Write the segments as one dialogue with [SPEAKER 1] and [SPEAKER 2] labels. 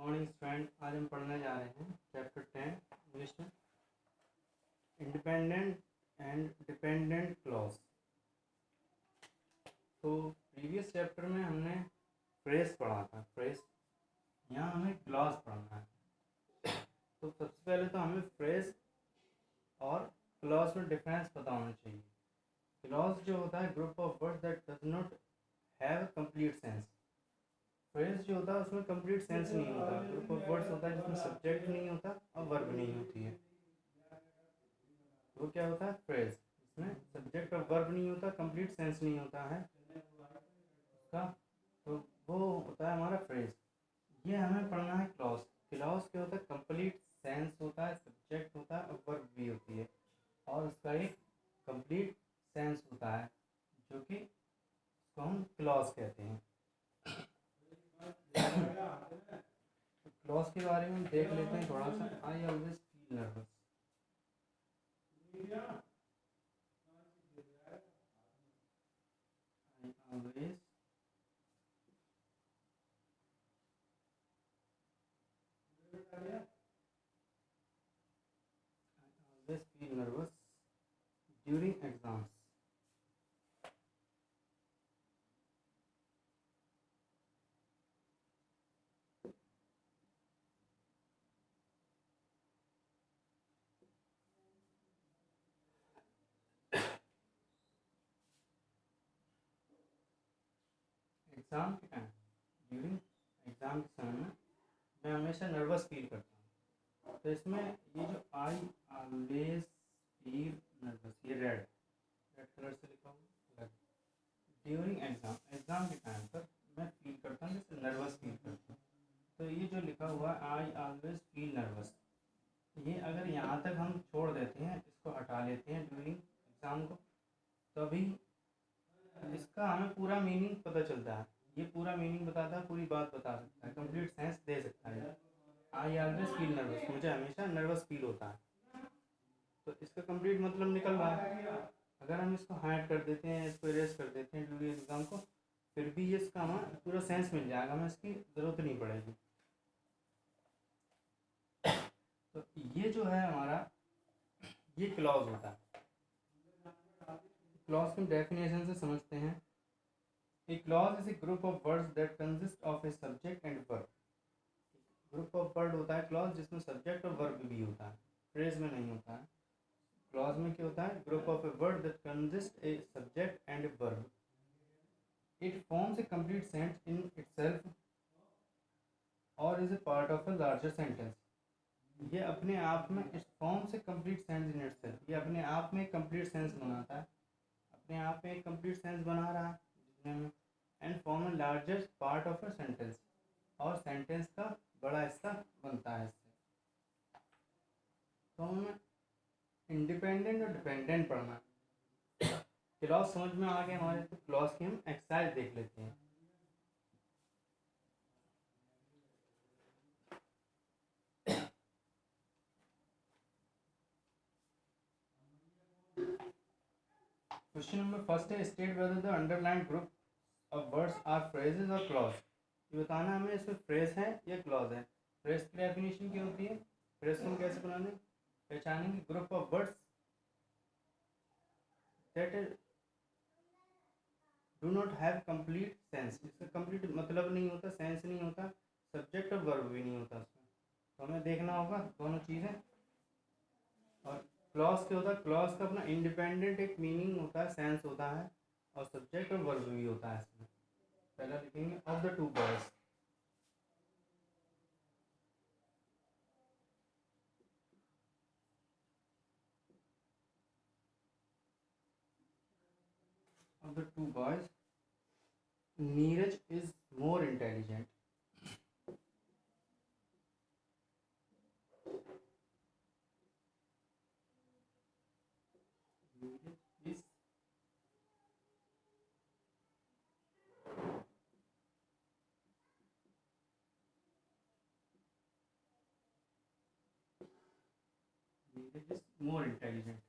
[SPEAKER 1] Morning student, आज हम पढ़ने जा रहे हैं चैप्टर 10 इंग्लिश में इंडिपेंडेंट एंड डिपेंडेंट क्लॉज। तो प्रीवियस चैप्टर में हमने फ्रेज पढ़ा था। फ्रेज, यहाँ हमें क्लॉज पढ़ना है। तो सबसे पहले तो हमें फ्रेज और क्लॉज में डिफरेंस पता होना चाहिए। क्लॉज जो होता है group of words that does not have complete sense. Phrase जो होता है उसमें कंप्लीट सेंस नहीं होता। ग्रुप ऑफ वर्ड्स होता है जिसमें सब्जेक्ट नहीं होता और वर्ब नहीं होती है। वो क्या होता है? फ्रेज। इसमें सब्जेक्ट और वर्ब नहीं होता, कंप्लीट सेंस नहीं होता है उसका, तो वो होता है हमारा फ्रेज। ये हमें पढ़ना है क्लॉज। क्लॉज क्या होता है? कंप्लीट सेंस होता है, सब्जेक्ट होता है और वर्ब भी होती है, और उसका एक कंप्लीट सेंस होता है जो कि उसको हम क्लॉज कहते हैं। क्लॉज के बारे में देख लेते हैं थोड़ा सा। I always feel nervous. I always feel nervous during exams. Exam के टाइम, ड्यूरिंग एग्ज़ाम के समय में मैं हमेशा नर्वस फील करता हूँ। तो इसमें ये जो आई ऑलवेज फील नर्वस, ये रेड कलर से लिखा हुआ, ड्यूरिंग एग्ज़ाम के टाइम पर मैं फील करता हूँ, जैसे नर्वस फील करता हूँ। तो ये जो लिखा हुआ है आई ऑलवेज फील नर्वस, ये अगर यहाँ तक हम छोड़ देते हैं, इसको हटा लेते हैं ड्यूरिंग एग्ज़ाम को, तभी इसका हमें पूरा मीनिंग पता चलता है। ये पूरा मीनिंग बताता है, पूरी बात बता सकता है, कंप्लीट सेंस दे सकता है। आई ऑलवेज फील नर्वस, मुझे हमेशा नर्वस फील होता है। तो इसका कंप्लीट मतलब निकल रहा है। अगर हम इसको हाइड कर देते हैं, इसको इरेज कर देते हैं ड्यूरिंग एग्ज़ाम को, फिर भी इसका हमें पूरा सेंस मिल जाएगा, हमें इसकी ज़रूरत नहीं पड़ेगी। तो ये जो है हमारा, ये क्लॉज होता है। क्लॉज की डेफिनेशन से समझते हैं। A clause is a group of words that consist of a subject and verb. Group of word होता है क्लॉज, जिसमें सब्जेक्ट और वर्ब भी होता है, फ्रेज में नहीं होता है। क्लॉज में क्या होता है? Group of a word that consist a subject and a verb. It forms a complete sentence in itself और is a part of a larger sentence. ये अपने आप में, it forms a complete sense in itself, ये अपने आप में complete sense बनाता है, अपने आप में एक कंप्लीट सेंस बना रहा है जितने में, and form A largest part of a sentence, और सेंटेंस का बड़ा हिस्सा बनता है इससे। तो हमें इंडिपेंडेंट और डिपेंडेंट पढ़ना है। क्लॉज समझ में आ गया हमारे, तो क्लॉज की हम एक्सरसाइज देख लेते हैं। क्वेश्चन नंबर फर्स्ट है, state whether the underline group of words are phrases और क्लॉज। ये बताना हमें इसमें फ्रेज है या क्लॉज है। फ्रेज की डेफिनेशन क्या होती है? फ्रेज को हम कैसे बनाने पहचानेंगे? Group of words that do not have complete sense. इसका कंप्लीट मतलब नहीं होता, सेंस नहीं होता, सब्जेक्ट और वर्ब भी नहीं होता उसमें। तो हमें देखना होगा दोनों चीज़ें। और क्लॉज क्या होता है? क्लॉज का अपना इंडिपेंडेंट एक मीनिंग होता है, सेंस होता है, और सब्जेक्ट और वर्ब भी होता है इसमें। पहला लिखेंगे of the two boys. Of the two boys, Neeraj is more intelligent. Neeraj is more intelligent.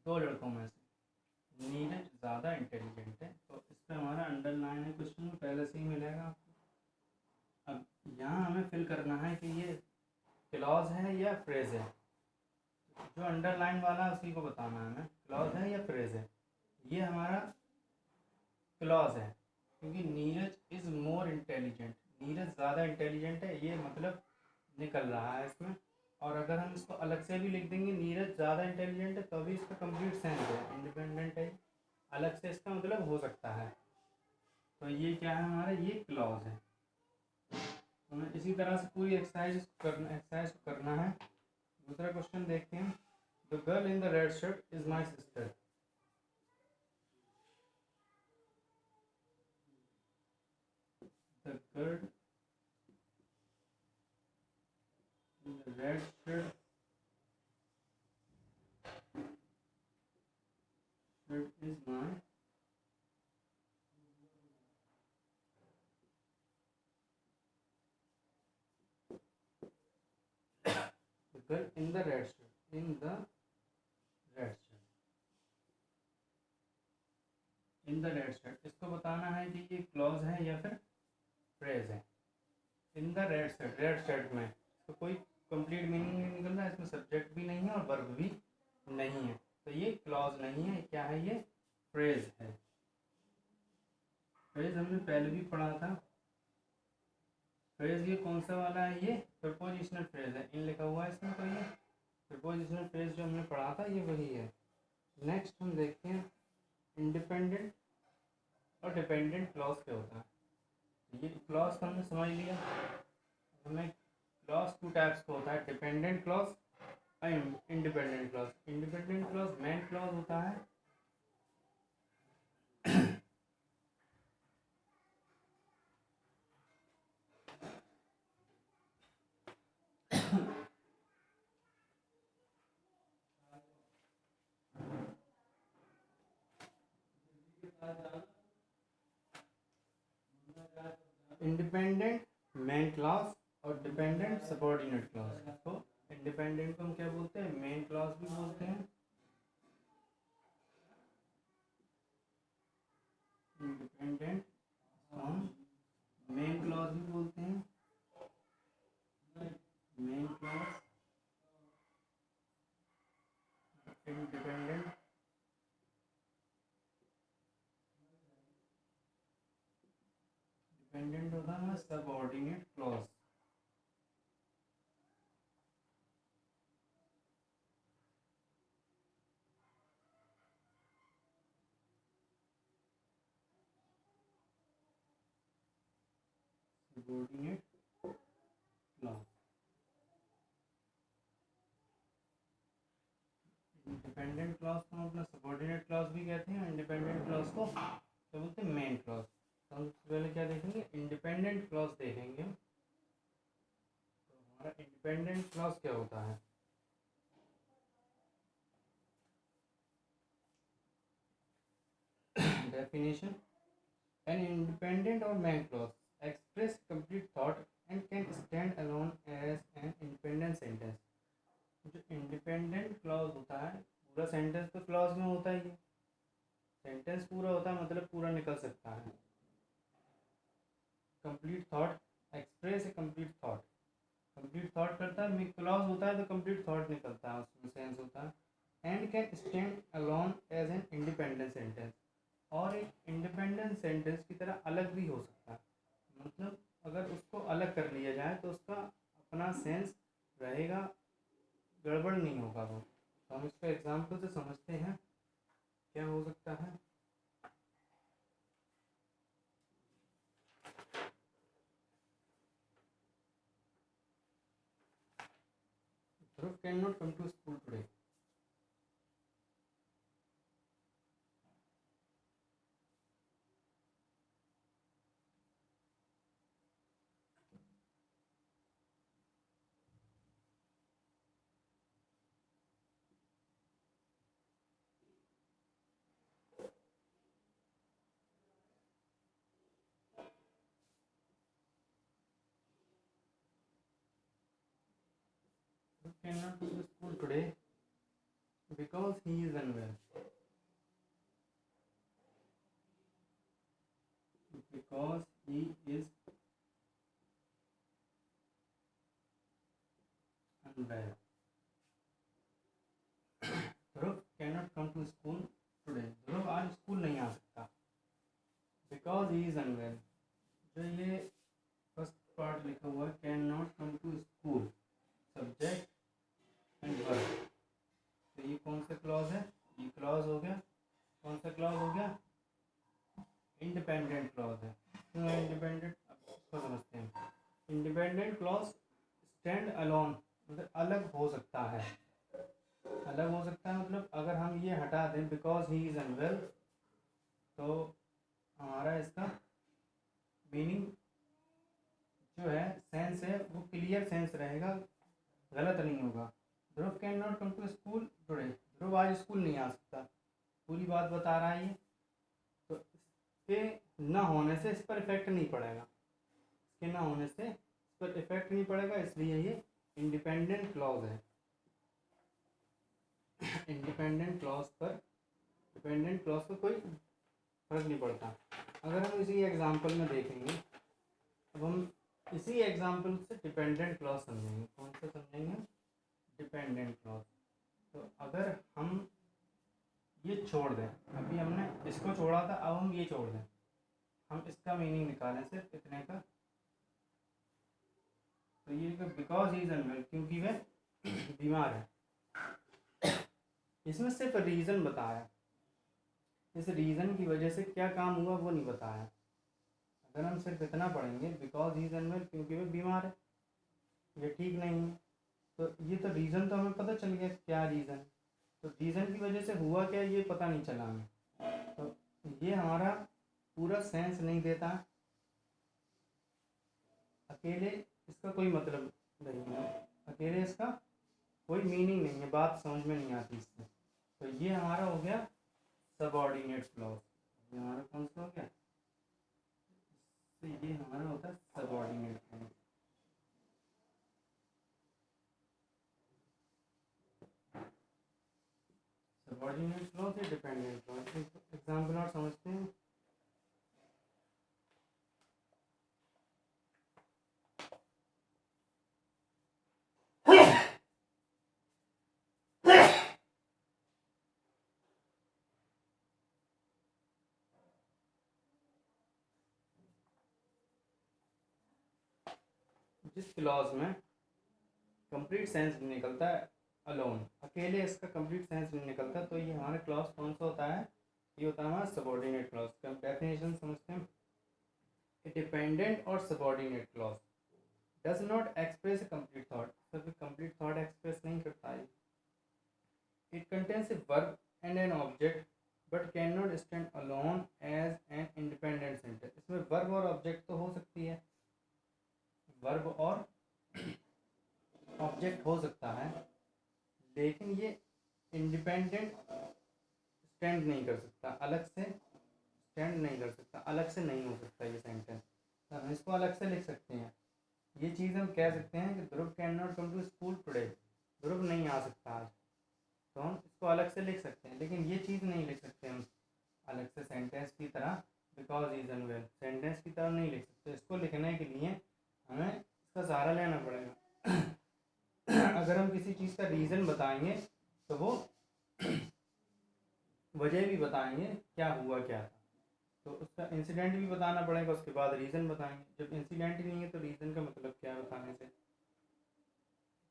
[SPEAKER 1] दो लड़कों में से नीरज ज़्यादा इंटेलिजेंट है, तो इस पर हमारा अंडरलाइन है क्वेश्चन में, पहले से ही मिलेगा आपको। अब यहाँ हमें फिल करना है कि ये क्लॉज है या फ्रेज है। जो अंडरलाइन वाला है उसी को बताना है हमें, क्लॉज है या फ्रेज है। ये हमारा क्लॉज है, क्योंकि Neeraj is more intelligent, Neeraj ज़्यादा इंटेलिजेंट है, ये मतलब निकल रहा है इसमें। और अगर हम इसको अलग से भी लिख देंगे नीरज ज़्यादा इंटेलिजेंट है, तो भी इसका कंप्लीट सेंस है, इंडिपेंडेंट है, अलग से इसका मतलब हो सकता है। तो ये क्या है हमारा, ये क्लॉज है। तो हमें इसी तरह से पूरी एक्सरसाइज को करना है। दूसरा क्वेश्चन देखते हैं। The girl in the red shirt is my sister. The girl in the red shirt is my girl in the red shirt, in the red shirt, in the red shirt। इसको बताना है कि ये clause है या फिर phrase है। In the red shirt, red shirt में तो कोई कंप्लीट मीनिंग नहीं निकल रहा है, इसमें सब्जेक्ट भी नहीं है और वर्ब भी नहीं है, तो ये क्लॉज नहीं है। क्या है, ये फ्रेज है। फ्रेज हमने पहले भी पढ़ा था। फ्रेज ये कौन सा वाला है, ये प्रपोजिशनल फ्रेज है, इन लिखा हुआ है इसमें, तो ये प्रपोजिशनल फ्रेज जो हमने पढ़ा था ये वही है। नेक्स्ट हम देखते हैं इंडिपेंडेंट और डिपेंडेंट क्लॉज क्या होता है। ये क्लॉज हमने समझ लिया। हमें क्लॉज टू टाइप्स का होता है, डिपेंडेंट क्लॉज और independent clause. Independent clause main clause होता है, इंडिपेंडेंट मेन क्लॉज और डिपेंडेंट सबऑर्डिनेट क्लॉज। तो इंडिपेंडेंट को हम क्या बोलते हैं, मेन क्लॉज भी बोलते हैं, इंडिपेंडेंट हम मेन क्लॉज भी बोलते हैं, मेन क्लॉज इंडिपेंडेंट डिपेंडेंट होता है subordinate clause. Subordinate clause, independent clause को हम अपना सबऑर्डिनेट क्लॉज भी कहते हैं, इंडिपेंडेंट क्लॉज को क्या बोलते हैं, मेन क्लॉज। तो हम सबसे पहले क्या देखेंगे, इंडिपेंडेंट क्लॉज देखेंगे। तो हमारा इंडिपेंडेंट क्लॉज क्या होता है, definition: an independent or main clause express complete thought and can stand alone as an independent sentence। जो इंडिपेंडेंट क्लॉज होता है, पूरा सेंटेंस तो क्लॉज में होता ही है, सेंटेंस पूरा होता है मतलब पूरा निकल सकता है। Complete thought, express a complete thought, complete thought करता है, क्लॉज होता है तो कंप्लीट थॉट निकलता है, उसमें सेंस होता है। And can stand alone as an independent sentence, और एक इंडिपेंडेंट सेंटेंस की तरह अलग भी हो सकता है, मतलब अगर उसको अलग कर लिया जाए तो उसका अपना सेंस रहेगा, गड़बड़ नहीं होगा वो। तो हम इसको एग्जाम्पल से समझते हैं क्या हो सकता है। Dhruv cannot come to school today. Dhruv cannot come to school today because he is unwell. because he is unwell. Dhruv cannot come to school today. ध्रुव आज स्कूल नहीं आ सकता because he is unwell. जो ये first part लिखा हुआ है can not come to school, subject and verb, तो ये कौन सा क्लॉज है? ये क्लॉज हो गया, कौन सा क्लॉज हो गया? इंडिपेंडेंट क्लॉज है। क्यों है इंडिपेंडेंट? अब इसको समझते हैं। इंडिपेंडेंट क्लॉज स्टैंड अलोन, मतलब अलग हो सकता है। अलग हो सकता है मतलब अगर हम ये हटा दें बिकॉज ही इज़ अनवेल, तो हमारा इसका मीनिंग जो है, सेंस है, वो क्लियर सेंस रहेगा, गलत नहीं होगा। Dhruv can not come to school today, Dhruv आज स्कूल नहीं आ सकता, पूरी बात बता रहा है ये। तो इसके ना होने से इस पर इफेक्ट नहीं पड़ेगा, इसके ना होने से इस पर इफेक्ट नहीं पड़ेगा, इसलिए ये इंडिपेंडेंट क्लॉज है। इंडिपेंडेंट क्लॉज पर, डिपेंडेंट क्लॉज पर कोई फर्क नहीं पड़ता। अगर हम इसी एग्जांपल में देखेंगे, अब हम इसी एग्जांपल से डिपेंडेंट क्लॉज समझेंगे। कौन सा समझेंगे? Dependent clause. तो अगर हम ये छोड़ दें, अभी हमने इसको छोड़ा था, अब हम ये छोड़ दें, हम इसका मीनिंग निकालें सिर्फ इतने का, तो ये बिकॉज ही इज अनवेल, क्योंकि वह बीमार है। इसमें सिर्फ रीज़न बताया, इस रीज़न की वजह से क्या काम हुआ वो नहीं बताया। अगर हम सिर्फ इतना पढ़ेंगे बिकॉज ही इज अनवेल, क्योंकि वह बीमार है, ये ठीक नहीं है, तो ये तो रीज़न तो हमें पता चल गया क्या रीज़न, तो रीज़न की वजह से हुआ क्या ये पता नहीं चला हमें, तो ये हमारा पूरा सेंस नहीं देता। अकेले इसका कोई मतलब नहीं है, अकेले इसका कोई मीनिंग नहीं है, बात समझ में नहीं आती इससे। तो ये हमारा हो गया सबऑर्डिनेट क्लॉज। ये हमारा कौन सा हो गया? तो ये हमारा होता है सबऑर्डिनेट क्लॉज। सबऑर्डिनेट क्लॉज या डिपेंडेंट क्लॉज, एग्जाम्पल और समझते हैं। जिस क्लॉज में कंप्लीट सेंस निकलता है अलोन, अकेले इसका कंप्लीट सेंस नहीं निकलता, तो ये हमारा क्लॉज कौन सा होता है? ये होता है हमारा सबऑर्डिनेट क्लॉज। का डेफिनेशन समझते हैं। ए डिपेंडेंट और subordinate clause does not express a complete thought, कभी कंप्लीट थॉट एक्सप्रेस नहीं करता है। It contains a verb and an object but can not stand alone as an independent sentence. इसमें verb और object तो हो सकती है, वर्ब और ऑब्जेक्ट हो सकता है, लेकिन ये इंडिपेंडेंट स्टैंड नहीं कर सकता, अलग से स्टैंड नहीं कर सकता, अलग से नहीं हो सकता ये सेंटेंस। हम इसको अलग से लिख सकते हैं। ये चीज़ हम कह सकते हैं कि Dhruv can not come to school today, Dhruv नहीं आ सकता आज, तो हम इसको अलग से लिख सकते हैं, लेकिन ये चीज़ नहीं लिख सकते हम अलग से सेंटेंस की तरह, बिकॉज इज अनवेल सेंटेंस की तरह नहीं लिख सकते। इसको लिखने के लिए हमें इसका सहारा लेना पड़ेगा। अगर हम किसी चीज़ का रीज़न बताएंगे तो वो वजह भी बताएंगे क्या हुआ क्या था, तो उसका इंसिडेंट भी बताना पड़ेगा, उसके बाद रीज़न बताएंगे। जब इंसिडेंट ही नहीं है तो रीज़न का मतलब क्या है बताने से?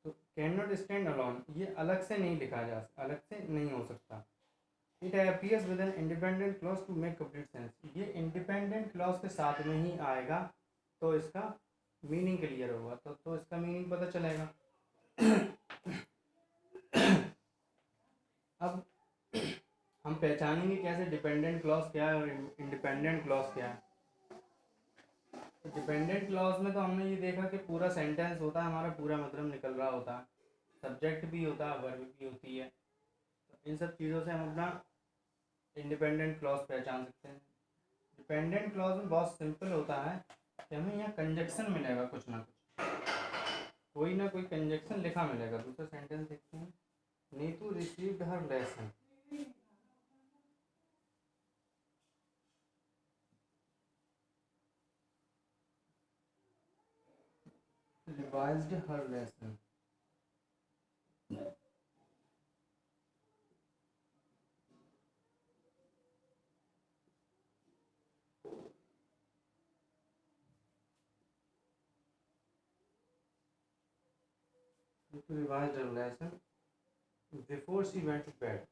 [SPEAKER 1] तो कैन नॉट स्टैंड अलोन, ये अलग से नहीं लिखा जा सकता, अलग से नहीं हो सकता। It appears with an independent clause to make complete sense, ये इंडिपेंडेंट क्लॉज के साथ में ही आएगा तो इसका मीनिंग क्लियर होगा, तो इसका मीनिंग पता चलेगा। अब हम पहचानेंगे कैसे डिपेंडेंट क्लॉज क्या है और इंडिपेंडेंट क्लॉज क्या है। तो डिपेंडेंट क्लॉज में तो हमने ये देखा कि पूरा सेंटेंस होता है, हमारा पूरा मतलब निकल रहा होता है, सब्जेक्ट भी होता है, वर्ब भी होती है, तो इन सब चीज़ों से हम अपना इंडिपेंडेंट क्लॉज पहचान सकते हैं। डिपेंडेंट क्लॉज में बहुत सिंपल होता है कि हमें यहाँ कंजक्शन मिलेगा, कुछ ना कोई ना कोई कंजक्शन लिखा मिलेगा। दूसरा सेंटेंस देखते हैं, Neetu received her lesson, revised her lesson. Nitu revised her lesson before she went to bed.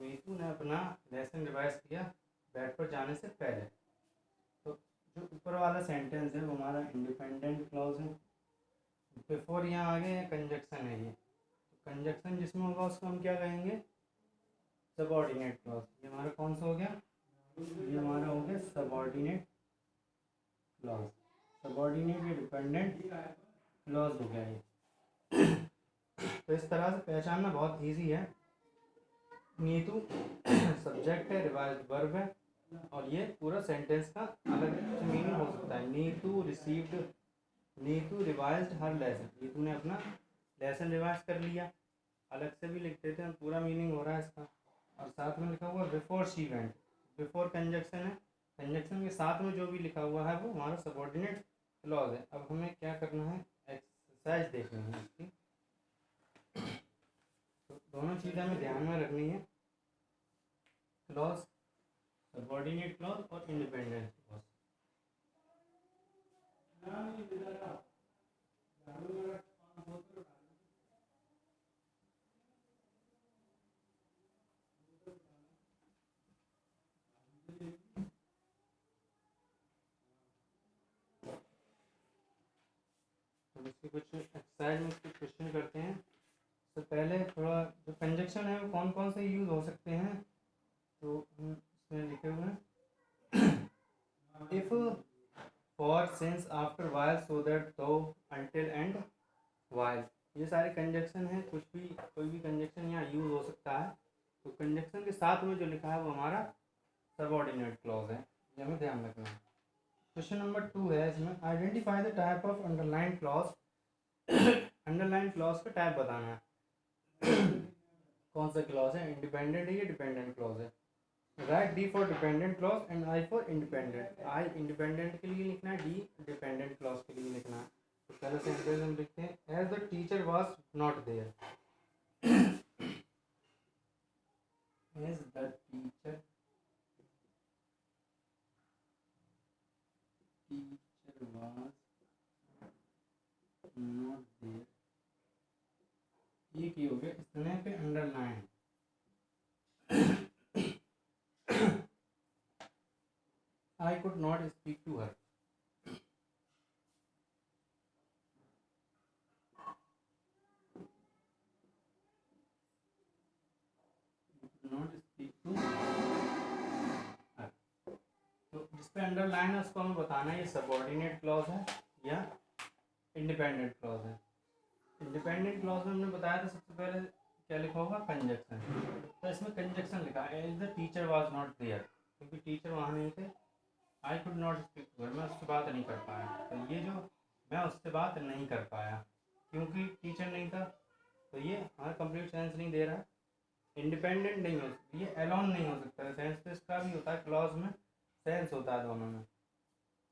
[SPEAKER 1] Neetu ने अपना लेसन रिवाइज किया बेड पर जाने से पहले। तो जो ऊपर वाला सेंटेंस है वो हमारा इंडिपेंडेंट क्लॉज है। बिफोर यहाँ आगे कंजक्शन है, ये तो कंजक्शन जिसमें होगा उसको हम क्या कहेंगे, सबऑर्डिनेट क्लॉज। ये हमारा कौन सा हो गया, ये हमारा हो गया सबऑर्डिनेट क्लॉज। सबऑर्डिनेट या डिपेंडेंट क्लॉज हो गया ये। तो इस तरह से पहचानना बहुत इजी है। नीतू सब्जेक्ट है, रिवाइज वर्ब है, और ये पूरा सेंटेंस का अलग मीनिंग हो सकता है। नीतू रिसीव्ड, नीतू रिवाइज्ड हर लेसन, नीतू ने अपना लेसन रिवाइज कर लिया। अलग से भी लिख देते हैं, पूरा मीनिंग हो रहा है इसका। और साथ में लिखा हुआ before she went, before conjunction है, कंजक्शन के साथ में जो भी लिखा हुआ है वो हमारा सबऑर्डिनेट क्लॉज है। अब हमें क्या करना है, एक्सरसाइज देखनी है इसकी। तो दोनों चीज़ें हमें ध्यान में रखनी है, क्लॉज, सबऑर्डिनेट क्लॉज और इंडिपेंडेंट क्लॉज। तो इसके कुछ एक्सरसाइज में कुछ क्वेश्चन करते हैं। तो पहले थोड़ा जो कंजक्शन है वो कौन कौन से यूज़ हो सकते हैं, तो हम इसमें लिखे हुए हैं। If, for, since, after, while, so that, तो, अनटिल, एंड, व्हाइल, ये सारे कंजक्शन हैं। कुछ भी, कोई भी कंजक्शन यहाँ यूज़ हो सकता है। तो कंजक्शन के साथ में जो लिखा है वो हमारा सबऑर्डिनेट क्लॉज है, ये हमें ध्यान रखना है। क्वेश्चन नंबर 2 है इसमें, identify the type of underline clause. Underline clause का टाइप बताना है। कौन सा क्लॉज है, इंडिपेंडेंट है या डिपेंडेंट क्लॉज है। Right D for dependent clause and I for independent. I independent के लिए लिखना है, डी डिपेंडेंट क्लॉज के लिए लिखना है। तो पहले सेंटेंस हम लिखते हैं, as the teacher was not there. As the teacher was not there, ये की हो गया इस तरह पे underline. I could not speak to her. Not speak to her. तो जिस पे अंडरलाइन है उसको हमें बताना है ये सबऑर्डिनेट क्लॉज है या इंडिपेंडेंट क्लॉज है। इंडिपेंडेंट क्लॉज में हमने बताया था सबसे पहले क्या लिखा होगा, कंजक्शन। तो इसमें कंजक्शन लिखा है, as the teacher was not there, क्योंकि टीचर वहाँ नहीं थे। I could not speak to her, मैं उससे बात नहीं कर पाया। तो ये जो मैं उससे बात नहीं कर पाया क्योंकि टीचर नहीं था, तो ये हमारा कंप्लीट सेंस नहीं दे रहा। इंडिपेंडेंट नहीं हो सकता, ये एलोन नहीं हो सकता है। सेंस तो इसका भी होता है, क्लॉज में सेंस होता है दोनों में,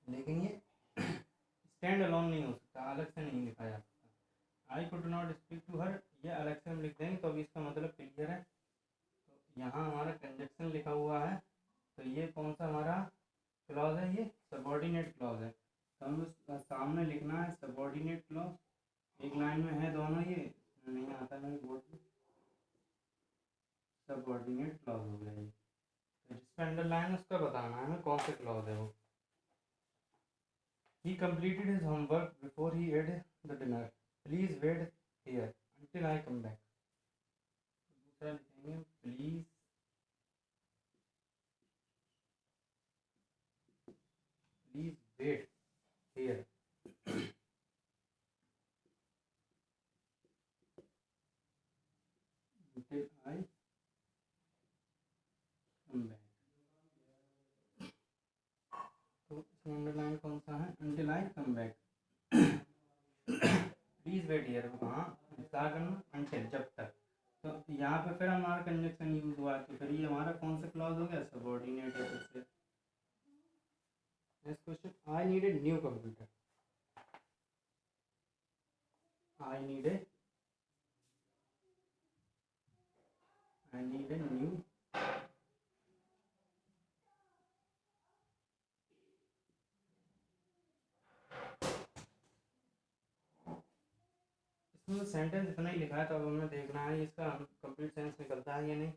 [SPEAKER 1] लेकिन ये स्टैंड अलोन नहीं हो सकता, अलग से नहीं लिखा जा सकता। I could not speak to her, ये अलग से हम लिख देंगे तो अभी इसका मतलब क्लियर है। तो यहाँ हमारा कंजक्शन लिखा हुआ है, तो ये कौन सा हमारा क्लॉज है, ये सबऑर्डिनेट क्लॉज है। तो हम उसका सामने लिखना है सबऑर्डिनेट क्लॉज। एक लाइन में है दोनों, ये नहीं आता मेरे बोर्ड में, सबऑर्डिनेट क्लॉज हो गया ये। तो जिसका अंडरलाइन उसका बताना है हमें कौन से क्लॉज है वो। He completed his homework before he ate the dinner. Please wait here until I come back. दूसरा लिखेंगे, please wait here until I come back. तो इसमें अंडरलाइन कौन सा है, until I come back. Please wait here, हाँ इंतजार करना, अनटिल जब तक। तो यहाँ पे फिर हमारा कंजक्शन यूज हुआ है, तो फिर ये हमारा कौन सा क्लॉज हो गया, सबऑर्डिनेट है फिर से। Next question, I need a new computer. I need a new इसमें सेंटेंस इतना ही लिखा है, तो अब हमें देखना है इसका कंप्लीट सेंस निकलता है या नहीं।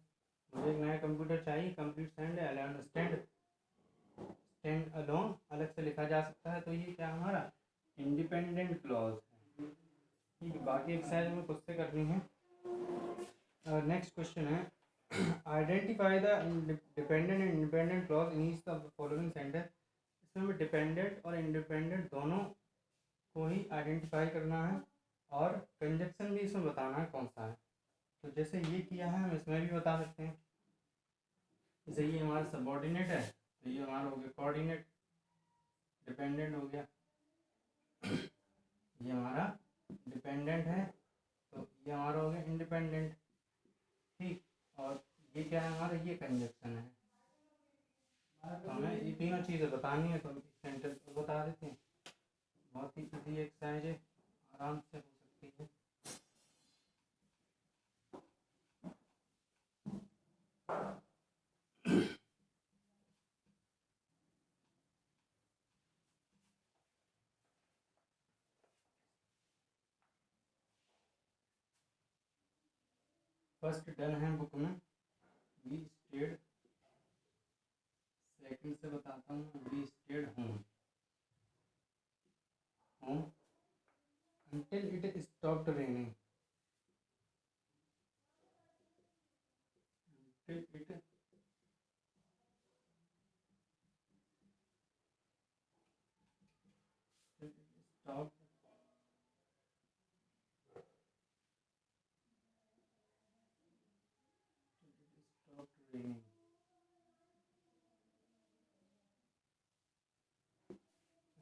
[SPEAKER 1] मुझे एक नया कंप्यूटर चाहिए, कंप्लीट सेंड है, स्टैंड स्टैंड अलोन अलग से लिखा जा सकता है, तो ये क्या हमारा इंडिपेंडेंट क्लॉज है। ठीक है, बाकी एक्सरसाइज में खुद से करनी है। नेक्स्ट क्वेश्चन है, identify the dependent and independent clause in each of the following sentence. इसमें भी डिपेंडेंट और इंडिपेंडेंट दोनों को ही आइडेंटिफाई करना है, और कंजक्शन भी इसमें बताना है कौन सा है। तो जैसे ये किया है, हम इसमें भी बता सकते हैं। जैसे ये हमारा सबऑर्डिनेट है, तो ये हमारा हो गया कोऑर्डिनेट, डिपेंडेंट हो गया। ये हमारा डिपेंडेंट है, तो ये हमारा हो गया इंडिपेंडेंट। ठीक, और ये क्या है हमारा, ये कंजक्शन है। तो हमें ये तीनों चीज़ें बतानी है, तो हम सेंटेंस को बता देते हैं। बहुत ही इजी एक्सरसाइज है, आराम से हो सकती है। फर्स्ट डन है बुक में, वी स्टेड। सेकंड से बताता हूँ, we stayed home home until it stopped raining, until it stopped raining।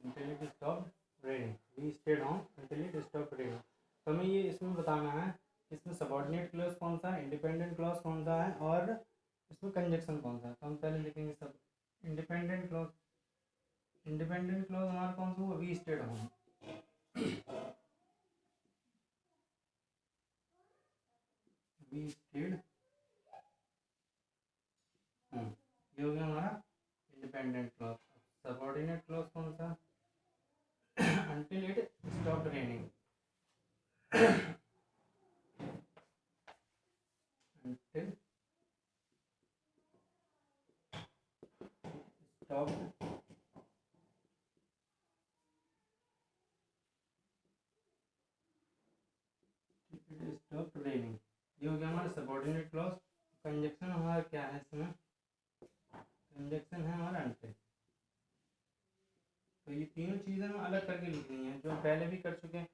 [SPEAKER 1] until it stopped raining, we stayed home until it stopped raining। तो हमें ये इसमें बताना है, इसमें सबऑर्डिनेट क्लॉज कौन सा है, इंडिपेंडेंट क्लॉज कौन सा है, और इसमें कंजक्शन कौन सा है। तो हम पहले लिखेंगे सब इंडिपेंडेंट क्लॉज। इंडिपेंडेंट क्लॉज हमारा कौन सा हुआ, we stayed home. We stayed home, ये हो गया हमारा इंडिपेंडेंट क्लॉज। सबऑर्डिनेट क्लॉज कौन सा, until it stopped raining। until stopped it stopped raining, ये हो गया हमारा सबऑर्डिनेट क्लॉज। कंजक्शन हमारा क्या है इसमें, कंजक्शन है हमारा until। तो ये तीनों चीज़ें हमें अलग करके लिखनी है, जो पहले भी कर चुके हैं।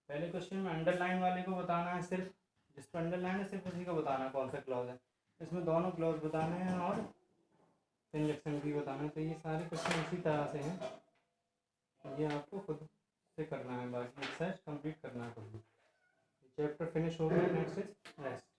[SPEAKER 1] पहले क्वेश्चन में अंडरलाइन वाले को बताना है, सिर्फ जिस पर अंडरलाइन है सिर्फ उसी को बताना है कौन सा क्लॉज है। इसमें दोनों क्लॉज बताने हैं और कंजक्शन भी बताना है। तो ये सारे क्वेश्चन इसी तरह से हैं, तो ये आपको खुद से करना है, बाकी एक्सरसाइज कंप्लीट करना है खुद। चैप्टर फिनिश हो गया, नेक्स्ट इज रेस्ट।